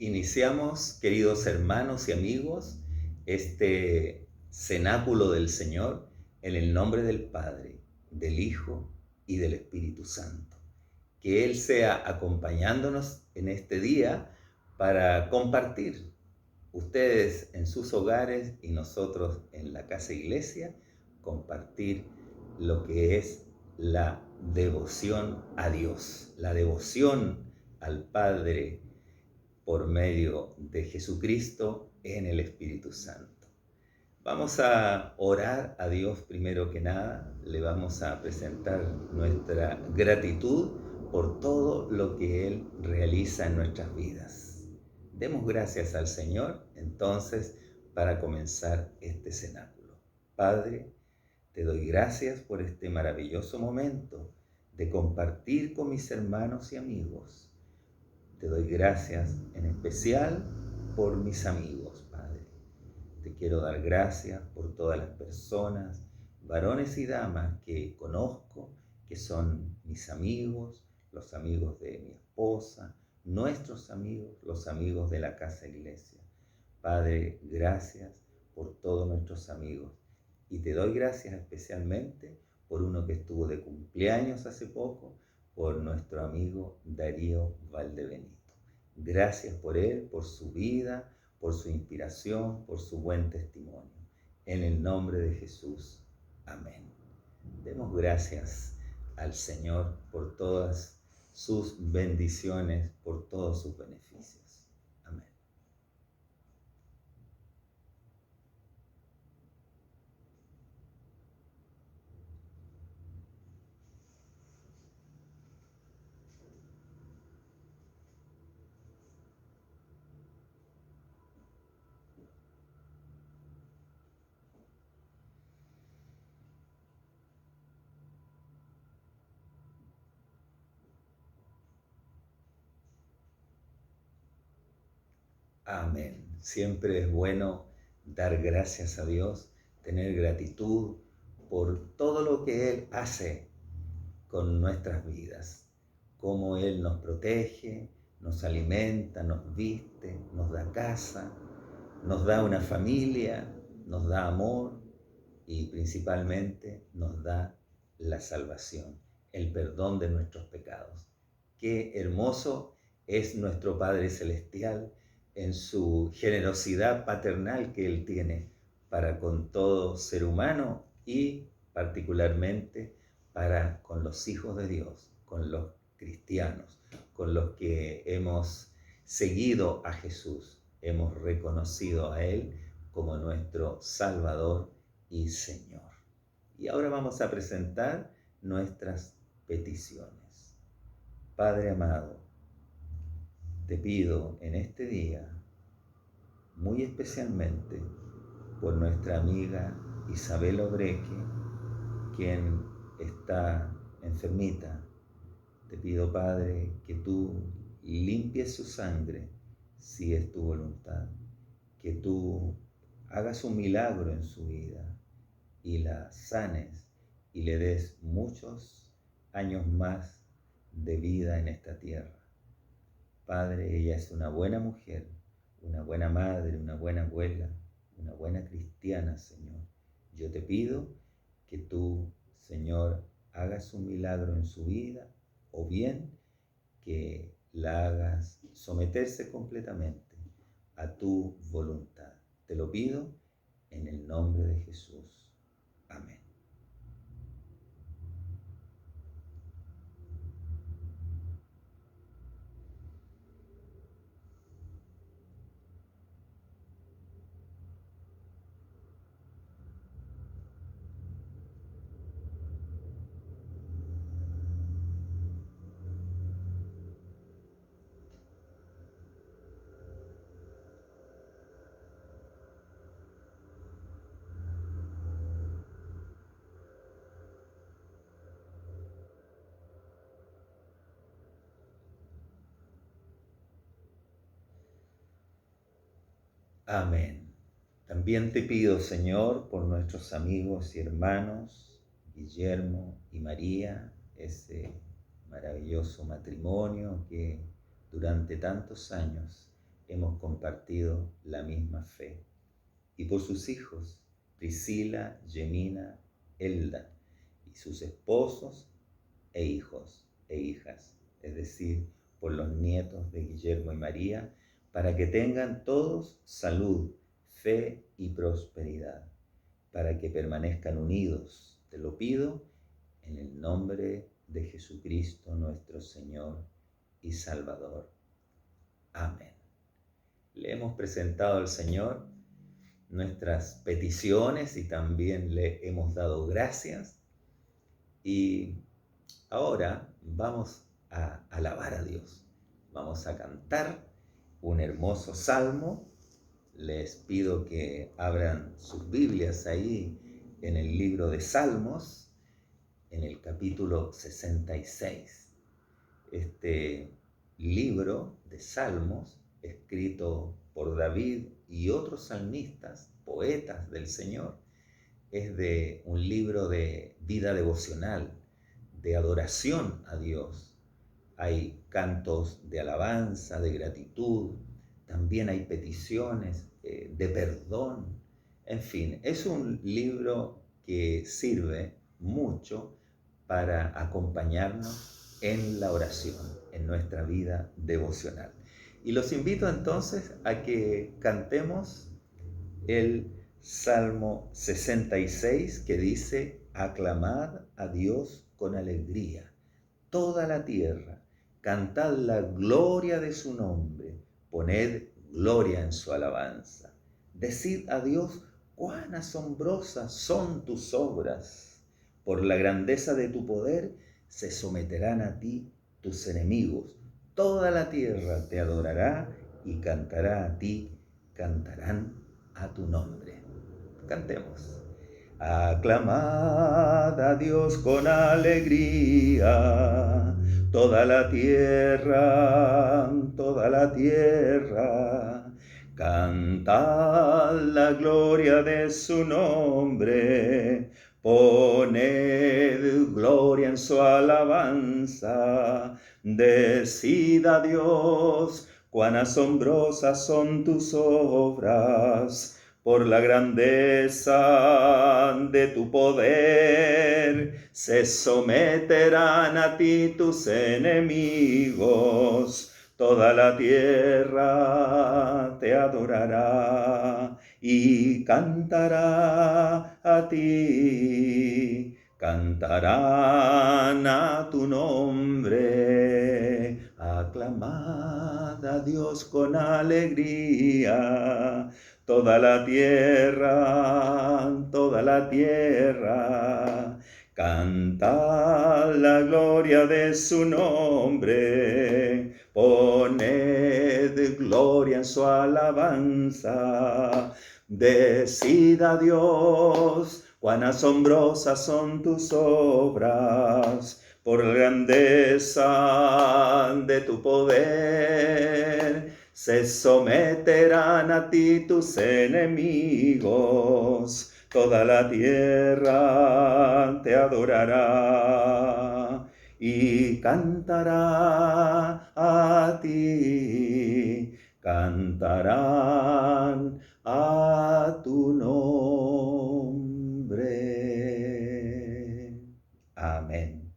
Iniciamos, queridos hermanos y amigos, este cenáculo del Señor en el nombre del Padre, del Hijo y del Espíritu Santo. Que Él sea acompañándonos en este día para compartir, ustedes en sus hogares y nosotros en la casa iglesia, compartir lo que es la devoción a Dios, la devoción al Padre por medio de Jesucristo en el Espíritu Santo. Vamos a orar a Dios primero que nada, le vamos a presentar nuestra gratitud por todo lo que Él realiza en nuestras vidas. Demos gracias al Señor entonces para comenzar este cenáculo. Padre, te doy gracias por este maravilloso momento de compartir con mis hermanos y amigos. Te doy gracias en especial por mis amigos, Padre. Te quiero dar gracias por todas las personas, varones y damas que conozco, que son mis amigos, los amigos de mi esposa, nuestros amigos, los amigos de la casa iglesia. Padre, gracias por todos nuestros amigos. Y te doy gracias especialmente por uno que estuvo de cumpleaños hace poco, por nuestro amigo Darío Valdebenito. Gracias por él, por su vida, por su inspiración, por su buen testimonio. En el nombre de Jesús. Amén. Demos gracias al Señor por todas sus bendiciones, por todos sus beneficios. Amén. Amén. Siempre es bueno dar gracias a Dios, tener gratitud por todo lo que Él hace con nuestras vidas, cómo Él nos protege, nos alimenta, nos viste, nos da casa, nos da una familia, nos da amor y principalmente nos da la salvación, el perdón de nuestros pecados. Qué hermoso es nuestro Padre Celestial en su generosidad paternal que Él tiene para con todo ser humano y particularmente para con los hijos de Dios, con los cristianos, con los que hemos seguido a Jesús, hemos reconocido a Él como nuestro Salvador y Señor. Y ahora vamos a presentar nuestras peticiones. Padre amado, te pido en este día, muy especialmente por nuestra amiga Isabel Obreque, quien está enfermita. Te pido, Padre, que tú limpies su sangre, si es tu voluntad, que tú hagas un milagro en su vida y la sanes y le des muchos años más de vida en esta tierra. Padre, ella es una buena mujer, una buena madre, una buena abuela, una buena cristiana, Señor. Yo te pido que tú, Señor, hagas un milagro en su vida, o bien que la hagas someterse completamente a tu voluntad. Te lo pido en el nombre de Jesús. Amén. Amén. También te pido, Señor, por nuestros amigos y hermanos, Guillermo y María, ese maravilloso matrimonio que durante tantos años hemos compartido la misma fe. Y por sus hijos, Priscila, Gemina, Elda, y sus esposos e hijos e hijas, es decir, por los nietos de Guillermo y María, para que tengan todos salud, fe y prosperidad, para que permanezcan unidos. Te lo pido en el nombre de Jesucristo nuestro Señor y Salvador. Amén. Le hemos presentado al Señor nuestras peticiones y también le hemos dado gracias. Y ahora vamos a alabar a Dios. Vamos a cantar un hermoso salmo. Les pido que abran sus Biblias ahí en el libro de Salmos, en el capítulo 66. Este libro de Salmos, escrito por David y otros salmistas, poetas del Señor, es de un libro de vida devocional, de adoración a Dios. Hay cantos de alabanza, de gratitud, también hay peticiones de perdón. En fin, es un libro que sirve mucho para acompañarnos en la oración, en nuestra vida devocional. Y los invito entonces a que cantemos el Salmo 66 que dice: aclamad a Dios con alegría, toda la tierra, cantad la gloria de su nombre, poned gloria en su alabanza. Decid a Dios cuán asombrosas son tus obras. Por la grandeza de tu poder se someterán a ti tus enemigos. Toda la tierra te adorará y cantará a ti, cantarán a tu nombre. Cantemos. Aclamad a Dios con alegría, toda la tierra, cantad la gloria de su nombre, poned gloria en su alabanza, decid a Dios cuán asombrosas son tus obras. Por la grandeza de tu poder se someterán a ti tus enemigos. Toda la tierra te adorará y cantará a ti. Cantarán a tu nombre. Aclamad a Dios con alegría. Toda la tierra, cantad la gloria de su nombre, poned gloria en su alabanza, decid a Dios cuán asombrosas son tus obras, por la grandeza de tu poder se someterán a ti tus enemigos. Toda la tierra te adorará y cantará a ti. Cantarán a tu nombre. Amén.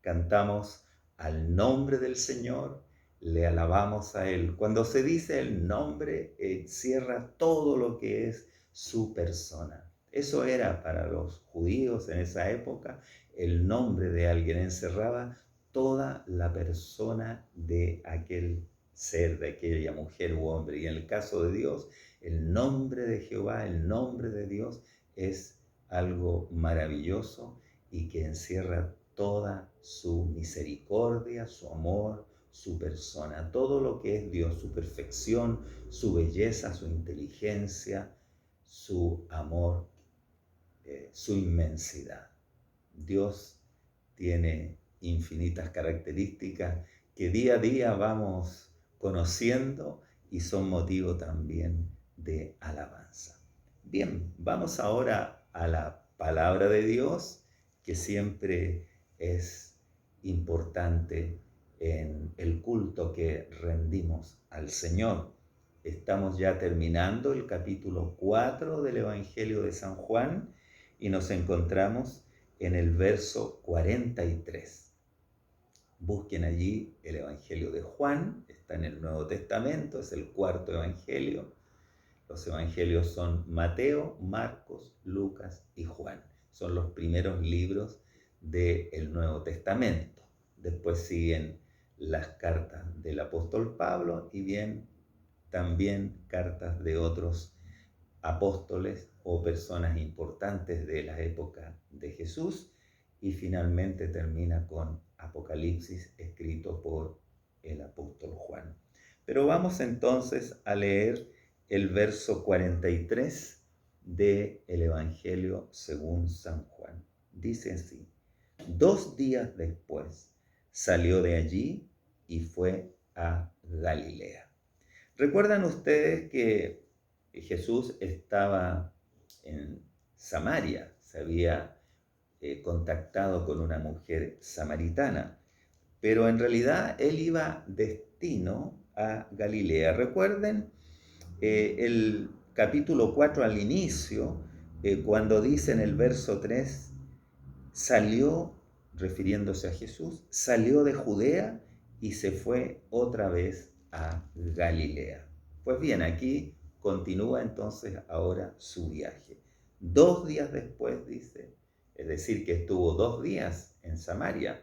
Cantamos al nombre del Señor. Le alabamos a Él. Cuando se dice el nombre, encierra todo lo que es su persona. Eso era para los judíos en esa época. El nombre de alguien encerraba toda la persona de aquel ser, de aquella mujer u hombre. Y en el caso de Dios, el nombre de Jehová, el nombre de Dios es algo maravilloso y que encierra toda su misericordia, su amor, su persona, todo lo que es Dios, su perfección, su belleza, su inteligencia, su amor, su inmensidad. Dios tiene infinitas características que día a día vamos conociendo y son motivo también de alabanza. Bien, vamos ahora a la palabra de Dios, que siempre es importante en el culto que rendimos al Señor. Estamos ya terminando el capítulo 4 del Evangelio de San Juan y nos encontramos en el verso 43. Busquen allí el Evangelio de Juan, está en el Nuevo Testamento, es el cuarto Evangelio. Los Evangelios son Mateo, Marcos, Lucas y Juan. Son los primeros libros del Nuevo Testamento. Después siguen las cartas del apóstol Pablo y también cartas de otros apóstoles o personas importantes de la época de Jesús, y finalmente termina con Apocalipsis, escrito por el apóstol Juan. Pero vamos entonces a leer el verso 43 del Evangelio según San Juan. Dice así: 2 días después salió de allí y fue a Galilea. ¿Recuerdan ustedes que Jesús estaba en Samaria? Se había contactado con una mujer samaritana, pero en realidad él iba destino a Galilea. Recuerden el capítulo 4 al inicio, cuando dice en el verso 3, salió, refiriéndose a Jesús, salió de Judea y se fue otra vez a Galilea. Pues bien, aquí continúa entonces ahora su viaje. 2 días después, dice, es decir, que estuvo 2 días en Samaria,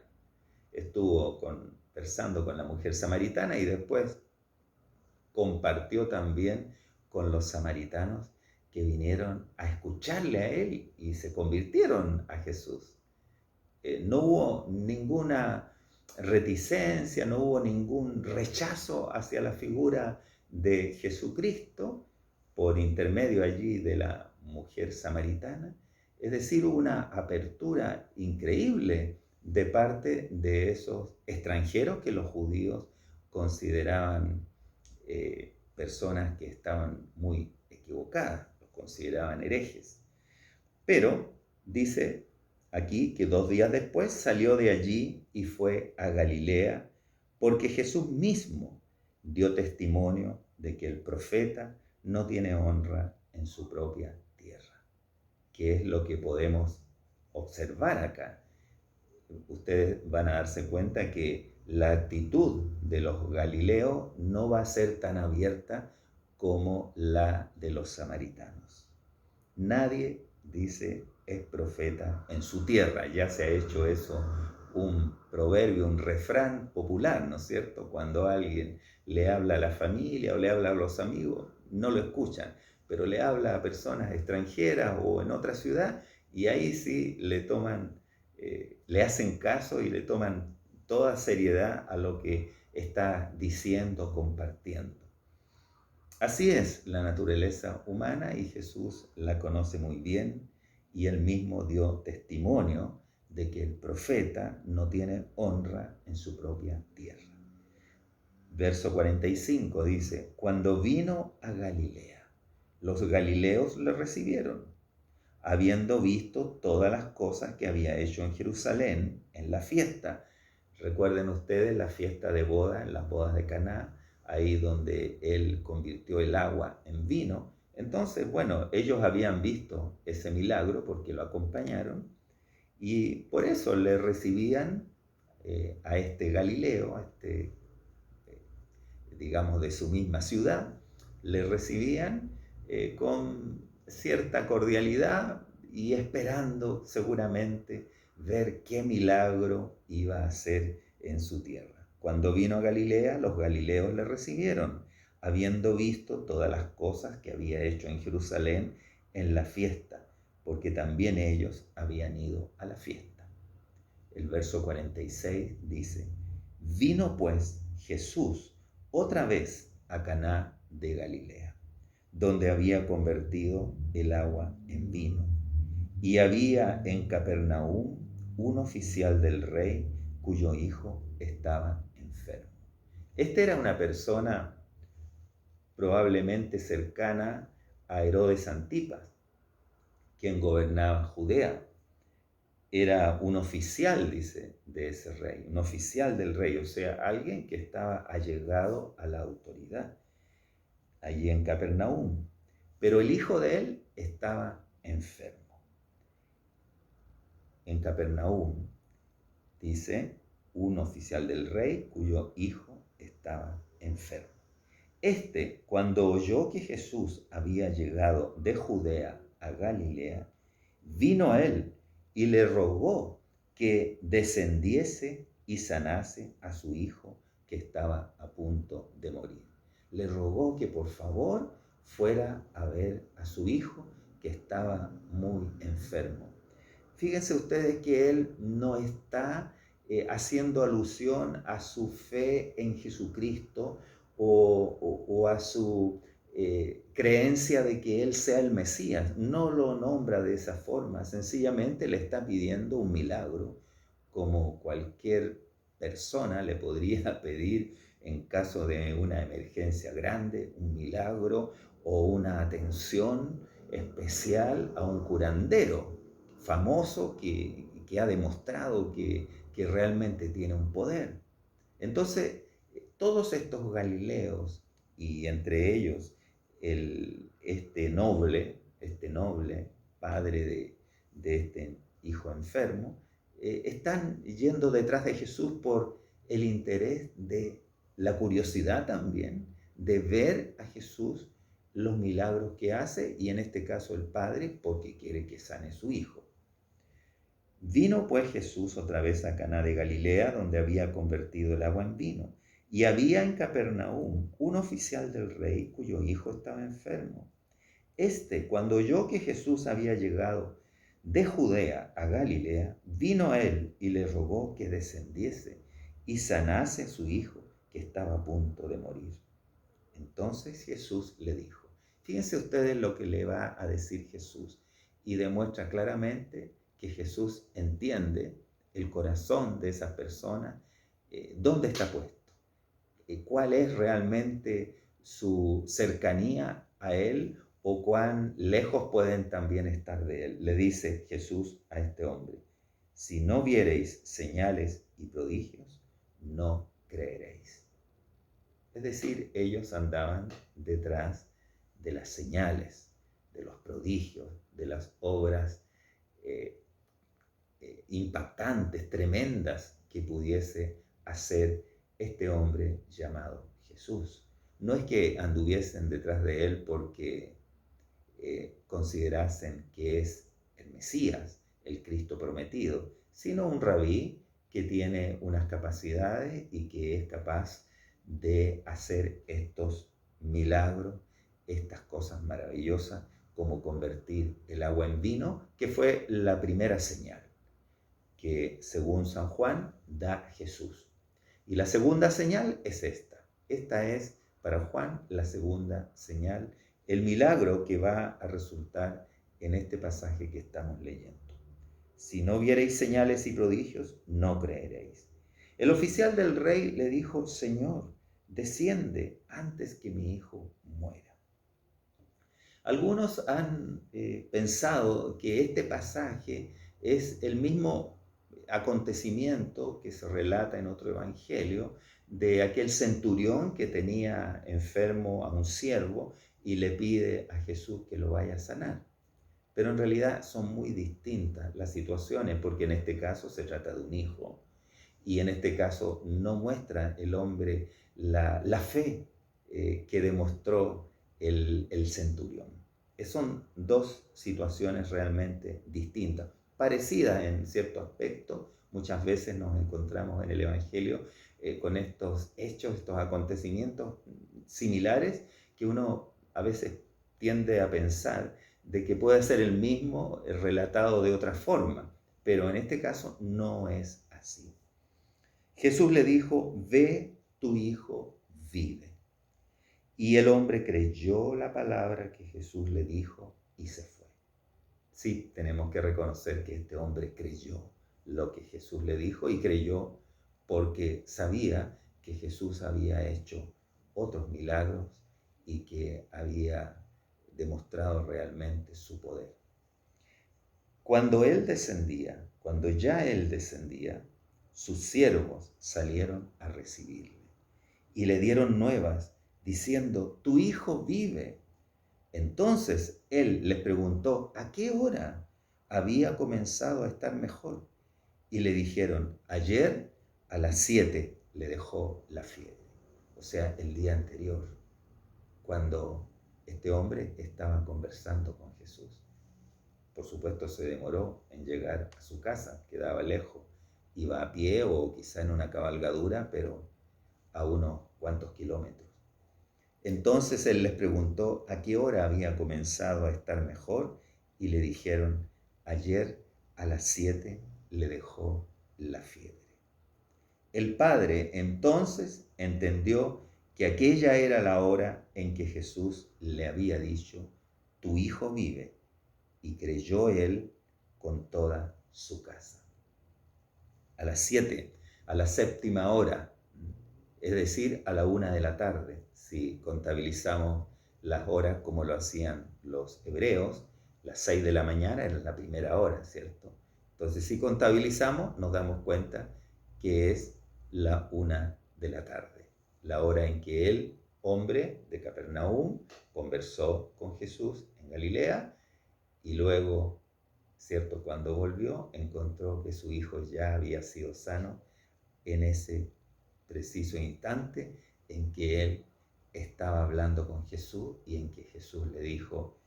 estuvo conversando con la mujer samaritana y después compartió también con los samaritanos que vinieron a escucharle a él y se convirtieron a Jesús. No hubo ninguna reticencia, no hubo ningún rechazo hacia la figura de Jesucristo por intermedio allí de la mujer samaritana. Es decir, una apertura increíble de parte de esos extranjeros que los judíos consideraban personas que estaban muy equivocadas, los consideraban herejes. Pero dice aquí que 2 días después salió de allí y fue a Galilea, porque Jesús mismo dio testimonio de que el profeta no tiene honra en su propia tierra. ¿Qué es lo que podemos observar acá? Ustedes van a darse cuenta que la actitud de los galileos no va a ser tan abierta como la de los samaritanos. Nadie, dice, es profeta en su tierra. Ya se ha hecho eso un proverbio, un refrán popular, ¿no es cierto? Cuando alguien le habla a la familia o le habla a los amigos, no lo escuchan, pero le habla a personas extranjeras o en otra ciudad y ahí sí le hacen caso y le toman toda seriedad a lo que está diciendo, compartiendo. Así es la naturaleza humana y Jesús la conoce muy bien y él mismo dio testimonio de que el profeta no tiene honra en su propia tierra. Verso 45 dice: cuando vino a Galilea, los galileos le recibieron, habiendo visto todas las cosas que había hecho en Jerusalén en la fiesta. Recuerden ustedes la fiesta de boda, en las bodas de Caná, ahí donde él convirtió el agua en vino. Entonces, bueno, ellos habían visto ese milagro porque lo acompañaron y por eso le recibían a este Galileo, digamos de su misma ciudad, le recibían con cierta cordialidad y esperando seguramente ver qué milagro iba a hacer en su tierra. Cuando vino a Galilea, los galileos le recibieron, habiendo visto todas las cosas que había hecho en Jerusalén en la fiesta, porque también ellos habían ido a la fiesta. El verso 46 dice: vino pues Jesús otra vez a Caná de Galilea, donde había convertido el agua en vino. Y había en Capernaum un oficial del rey cuyo hijo estaba enfermo. Esta era una persona probablemente cercana a Herodes Antipas, quien gobernaba Judea. Era un oficial, dice, de ese rey, un oficial del rey, o sea, alguien que estaba allegado a la autoridad. allí en Capernaum, pero el hijo de él estaba enfermo. En Capernaum, dice, un oficial del rey cuyo hijo estaba enfermo. Cuando oyó que Jesús había llegado de Judea a Galilea, vino a él y le rogó que descendiese y sanase a su hijo que estaba a punto de morir. Le rogó que por favor fuera a ver a su hijo que estaba muy enfermo. Fíjense ustedes que él no está haciendo alusión a su fe en Jesucristo o a su creencia de que él sea el Mesías. No lo nombra de esa forma, sencillamente le está pidiendo un milagro, como cualquier persona le podría pedir en caso de una emergencia grande, un milagro o una atención especial a un curandero famoso que ha demostrado que realmente tiene un poder. Entonces, todos estos galileos, y entre ellos este noble padre de este hijo enfermo, están yendo detrás de Jesús por el interés de la curiosidad también de ver a Jesús, los milagros que hace, y en este caso el padre porque quiere que sane su hijo. Vino pues Jesús otra vez a Caná de Galilea, donde había convertido el agua en vino. Y había en Capernaum un oficial del rey cuyo hijo estaba enfermo. Cuando oyó que Jesús había llegado de Judea a Galilea, vino a él y le rogó que descendiese y sanase a su hijo que estaba a punto de morir. Entonces Jesús le dijo, fíjense ustedes lo que le va a decir Jesús, y demuestra claramente que Jesús entiende el corazón de esa persona, dónde está puesto, cuál es realmente su cercanía a Él o cuán lejos pueden también estar de Él. Le dice Jesús a este hombre, si no viereis señales y prodigios, no creeréis. Es decir, ellos andaban detrás de las señales, de los prodigios, de las obras impactantes, tremendas que pudiese hacer este hombre llamado Jesús. No es que anduviesen detrás de él porque considerasen que es el Mesías, el Cristo prometido, sino un rabí que tiene unas capacidades y que es capaz de hacer estos milagros, estas cosas maravillosas, como convertir el agua en vino, que fue la primera señal que, según San Juan, da Jesús. Y la segunda señal es esta. Esta es, para Juan, la segunda señal, el milagro que va a resultar en este pasaje que estamos leyendo. Si no viereis señales y prodigios, no creeréis. El oficial del rey le dijo, Señor, desciende antes que mi hijo muera. Algunos han pensado que este pasaje es el mismo acontecimiento que se relata en otro evangelio de aquel centurión que tenía enfermo a un siervo y le pide a Jesús que lo vaya a sanar. Pero en realidad son muy distintas las situaciones, porque en este caso se trata de un hijo y en este caso no muestra el hombre la fe que demostró el centurión. Son dos situaciones realmente distintas, parecidas en cierto aspecto. Muchas veces nos encontramos en el Evangelio con estos hechos, estos acontecimientos similares que uno a veces tiende a pensar de que puede ser el mismo relatado de otra forma, pero en este caso no es así. Jesús le dijo, ve, tu hijo vive. Y el hombre creyó la palabra que Jesús le dijo y se fue. Sí, tenemos que reconocer que este hombre creyó lo que Jesús le dijo y creyó porque sabía que Jesús había hecho otros milagros y que había demostrado realmente su poder. Cuando ya él descendía, sus siervos salieron a recibirle y le dieron nuevas diciendo, tu hijo vive. Entonces él les preguntó, ¿a qué hora había comenzado a estar mejor? Y le dijeron, ayer a las 7 le dejó la fiebre. O sea, el día anterior, cuando este hombre estaba conversando con Jesús. Por supuesto se demoró en llegar a su casa, quedaba lejos. Iba a pie o quizá en una cabalgadura, pero a unos cuantos kilómetros. Entonces él les preguntó a qué hora había comenzado a estar mejor y le dijeron, ayer a las 7 le dejó la fiebre. El padre entonces entendió que aquella era la hora en que Jesús le había dicho, tu hijo vive, y creyó él con toda su casa. A las 7, a la séptima hora, es decir, a la 1 de la tarde, si contabilizamos las horas como lo hacían los hebreos, las 6 de la mañana era la primera hora, ¿cierto? Entonces, si contabilizamos, nos damos cuenta que es la 1 de la tarde, la hora en que el hombre de Capernaum conversó con Jesús en Galilea y luego, ¿cierto? Cuando volvió, encontró que su hijo ya había sido sano en ese preciso instante en que él estaba hablando con Jesús y en que Jesús le dijo,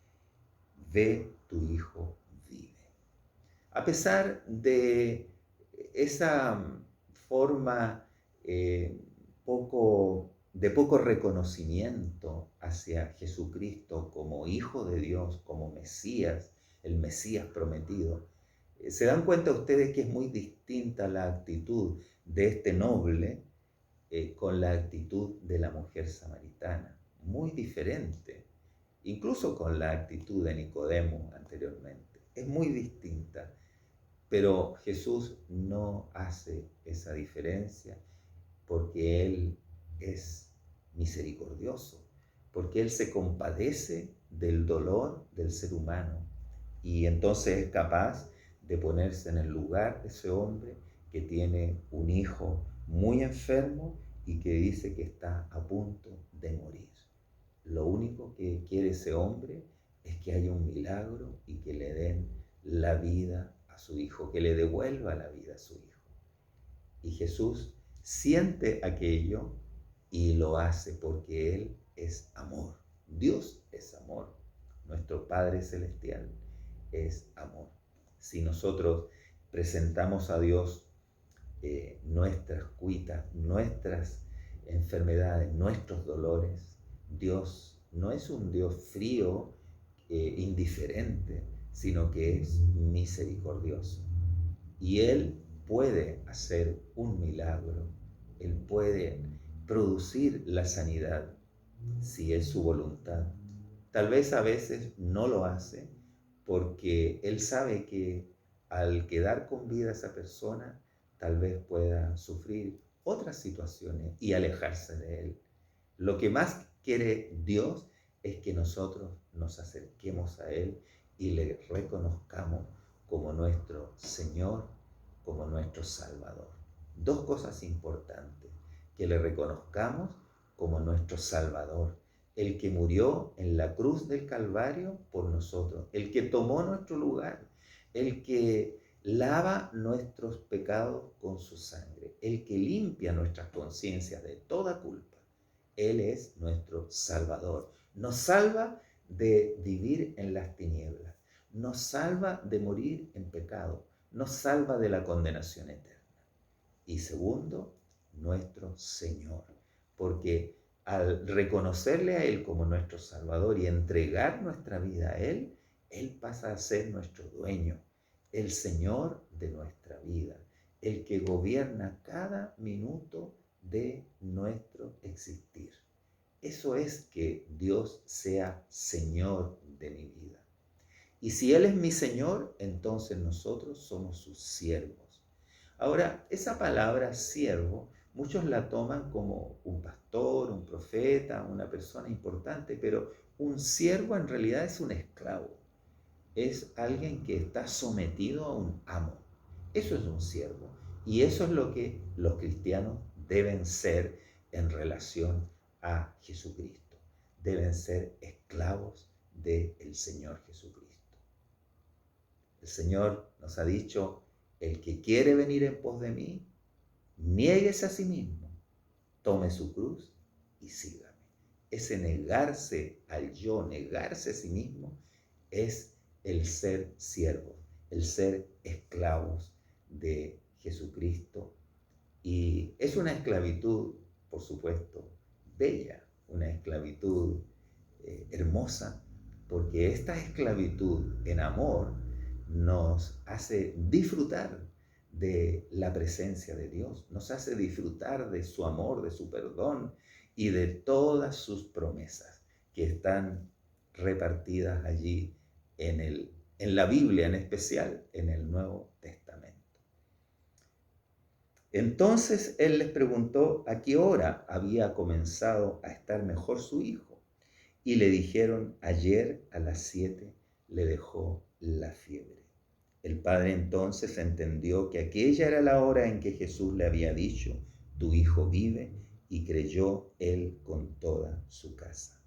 ve, tu hijo vive. A pesar de esa forma de poco reconocimiento hacia Jesucristo como Hijo de Dios, como Mesías, el Mesías prometido, se dan cuenta ustedes que es muy distinta la actitud de este noble con la actitud de la mujer samaritana, muy diferente, incluso con la actitud de Nicodemo anteriormente, es muy distinta, pero Jesús no hace esa diferencia porque Él es misericordioso, porque Él se compadece del dolor del ser humano y entonces es capaz de ponerse en el lugar de ese hombre que tiene un hijo muy enfermo y que dice que está a punto de morir. Lo único que quiere ese hombre es que haya un milagro y que le den la vida a su hijo, que le devuelva la vida a su hijo. Y Jesús siente aquello y lo hace porque Él es amor. Dios es amor. Nuestro Padre Celestial es amor. Si nosotros presentamos a Dios nuestras cuitas, nuestras enfermedades, nuestros dolores, Dios no es un Dios frío, indiferente, sino que es misericordioso. Y Él puede hacer un milagro, Él puede producir la sanidad si es su voluntad. Tal vez a veces no lo hace porque Él sabe que al quedar con vida esa persona, tal vez pueda sufrir otras situaciones y alejarse de Él. Lo que más quiere Dios es que nosotros nos acerquemos a Él y le reconozcamos como nuestro Señor, como nuestro Salvador. Dos cosas importantes, que le reconozcamos como nuestro Salvador, el que murió en la cruz del Calvario por nosotros, el que tomó nuestro lugar, el que lava nuestros pecados con su sangre, el que limpia nuestras conciencias de toda culpa. Él es nuestro Salvador. Nos salva de vivir en las tinieblas, nos salva de morir en pecado, nos salva de la condenación eterna. Y segundo, nuestro Señor, porque al reconocerle a Él como nuestro Salvador y entregar nuestra vida a Él, Él pasa a ser nuestro dueño, el Señor de nuestra vida, el que gobierna cada minuto de nuestro existir. Eso es que Dios sea Señor de mi vida. Y si Él es mi Señor, entonces nosotros somos sus siervos. Ahora, esa palabra siervo, muchos la toman como un pastor, un profeta, una persona importante, pero un siervo en realidad es un esclavo. Es alguien que está sometido a un amo. Eso es un siervo. Y eso es lo que los cristianos deben ser en relación a Jesucristo. Deben ser esclavos del Señor Jesucristo. El Señor nos ha dicho, el que quiere venir en pos de mí, niéguese a sí mismo, tome su cruz y sígame. Ese negarse al yo, negarse a sí mismo, es el ser siervos, el ser esclavos de Jesucristo. Y es una esclavitud, por supuesto, bella, una esclavitud hermosa, porque esta esclavitud en amor nos hace disfrutar de la presencia de Dios, nos hace disfrutar de su amor, de su perdón y de todas sus promesas que están repartidas allí en la Biblia, en especial en el Nuevo Testamento. Entonces él les preguntó a qué hora había comenzado a estar mejor su hijo, y le dijeron, ayer a las 7 le dejó la fiebre. El padre entonces entendió que aquella era la hora en que Jesús le había dicho, tu hijo vive, y creyó él con toda su casa.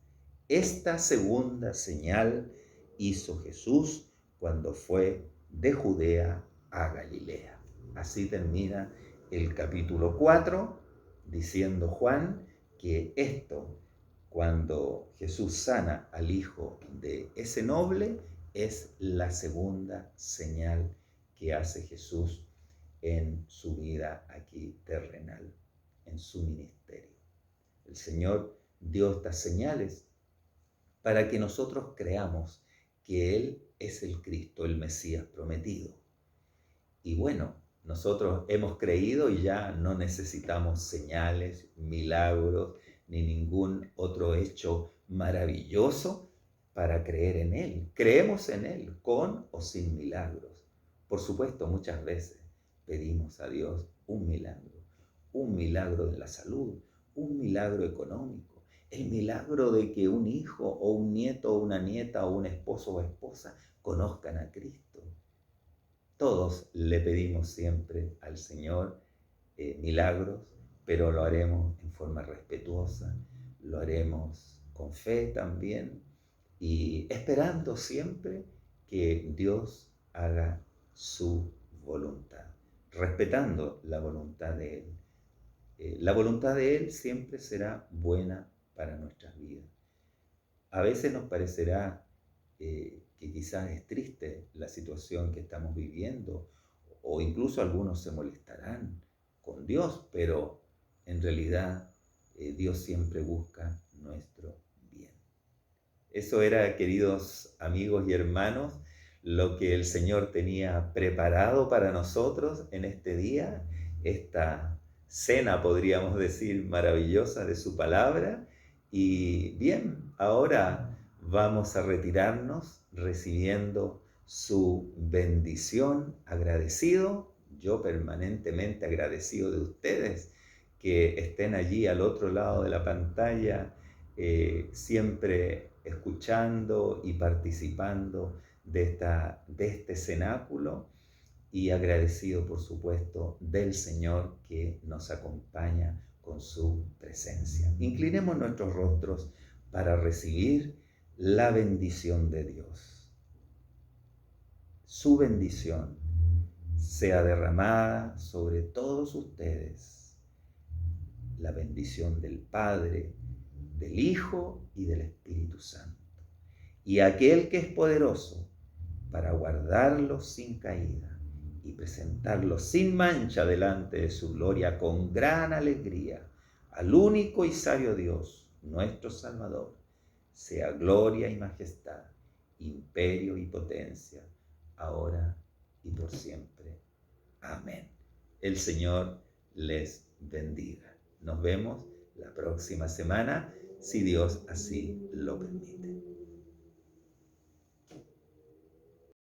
Esta segunda señal hizo Jesús cuando fue de Judea a Galilea. Así termina el capítulo 4, diciendo Juan que esto, cuando Jesús sana al hijo de ese noble, es la segunda señal que hace Jesús en su vida aquí terrenal, en su ministerio. El Señor dio estas señales para que nosotros creamos que Él es el Cristo, el Mesías prometido. Y bueno, nosotros hemos creído y ya no necesitamos señales, milagros, ni ningún otro hecho maravilloso para creer en Él. Creemos en Él, con o sin milagros. Por supuesto, muchas veces pedimos a Dios un milagro de la salud, un milagro económico, el milagro de que un hijo o un nieto o una nieta o un esposo o esposa conozcan a Cristo. Todos le pedimos siempre al Señor milagros, pero lo haremos en forma respetuosa, lo haremos con fe también y esperando siempre que Dios haga su voluntad, respetando la voluntad de Él. La voluntad de Él siempre será buena para nuestras vidas. A veces nos parecerá que quizás es triste la situación que estamos viviendo, o incluso algunos se molestarán con Dios, pero en realidad Dios siempre busca nuestro bien. Eso era, queridos amigos y hermanos, lo que el Señor tenía preparado para nosotros en este día, esta cena, podríamos decir, maravillosa de su palabra. Y bien, ahora vamos a retirarnos recibiendo su bendición, agradecido, yo permanentemente agradecido de ustedes que estén allí al otro lado de la pantalla, siempre escuchando y participando de este cenáculo, y agradecido, por supuesto, del Señor que nos acompaña con su presencia. Inclinemos nuestros rostros para recibir la bendición de Dios. Su bendición sea derramada sobre todos ustedes. La bendición del Padre, del Hijo y del Espíritu Santo. Y aquel que es poderoso para guardarlos sin caída y presentarlos sin mancha delante de su gloria con gran alegría, al único y sabio Dios, nuestro Salvador, sea gloria y majestad, imperio y potencia, ahora y por siempre. Amén. El Señor les bendiga. Nos vemos la próxima semana, si Dios así lo permite.